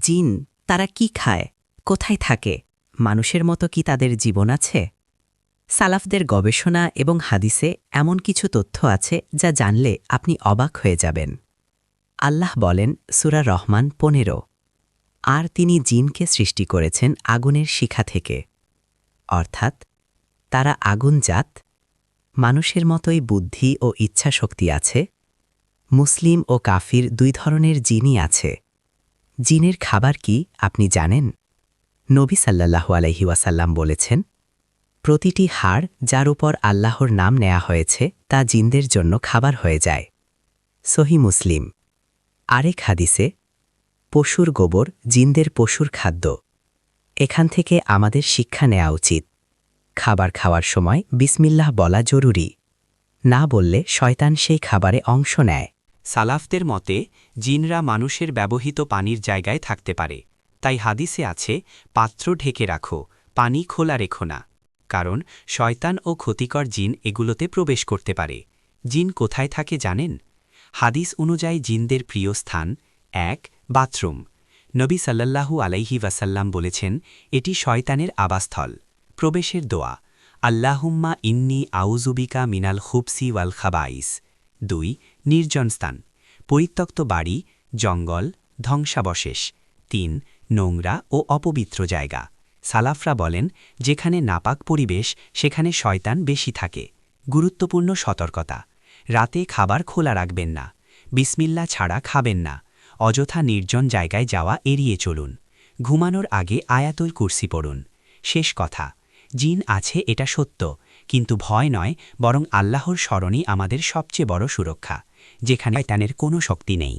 জিন তারা কি খায়, কোথায় থাকে, মানুষের মতো কি তাদের জীবন আছে? সালাফদের গবেষণা এবং হাদিসে এমন কিছু তথ্য আছে যা জানলে আপনি অবাক হয়ে যাবেন। আল্লাহ বলেন সূরা রহমান ১৫, আর তিনি জিনকে সৃষ্টি করেছেন আগুনের শিখা থেকে, অর্থাৎ তারা আগুন জাত, মানুষের মতোই বুদ্ধি ও ইচ্ছাশক্তি আছে। মুসলিম ও কাফির দুই ধরনের জিনই আছে। জিনের খাবার কি আপনি জানেন? নবী সাল্লাল্লাহু আলাইহি ওয়াসাল্লাম বলেছেন, প্রতিটি হাড় যার উপর আল্লাহর নাম নেয়া হয়েছে তা জিনদের জন্য খাবার হয়ে যায়। সহি মুসলিম। আরেক হাদিসে, পশুর গোবর জিনদের পশুর খাদ্য। এখান থেকে আমাদের শিক্ষা নেওয়া উচিত। খাবার খাওয়ার সময় বিসমিল্লাহ বলা জরুরি। না বললে শয়তান সেই খাবারে অংশ নেয়। সালাফদের মতে জিনরা মানুষের ব্যবহৃত পানির জায়গায় থাকতে পারে, তাই হাদিসে আছে, পাত্র ঢেকে রাখো, পানি খোলা রেখো না, কারণ শয়তান ও ক্ষতিকর জিন এগুলোতে প্রবেশ করতে পারে। জিন কোথায় থাকে জানেন? হাদিস অনুযায়ী জিনদের প্রিয় স্থান ১. বাথরুম। নবী সাল্লাল্লাহু আলাইহি ওয়াসাল্লাম বলেছেন, এটি শয়তানের আবাসস্থল। প্রবেশের দোয়া, আল্লাহুম্মা ইন্নী আউযুবিকা মিনাল খুবসি ওয়াল খাবাইস। ২. নির্জন স্থান, পরিত্যক্ত বাড়ি, জঙ্গল, ধ্বংসাবশেষ। ৩. নোংরা ও অপবিত্র জায়গা। সালাফরা বলেন, যেখানে নাপাক পরিবেশ সেখানে শয়তান বেশি থাকে। গুরুত্বপূর্ণ সতর্কতা, রাতে খাবার খোলা রাখবেন না, বিসমিল্লাহ ছাড়া খাবেন না, অযথা নির্জন জায়গায় যাওয়া এড়িয়ে চলুন, ঘুমানোর আগে আয়াতুল কুরসি পড়ুন। শেষ কথা, জিন আছে এটা সত্য, কিন্তু ভয় নয়, বরং আল্লাহর স্মরণই আমাদের সবচেয়ে বড় সুরক্ষা, যেখানে শয়তানের কোনো শক্তি নেই।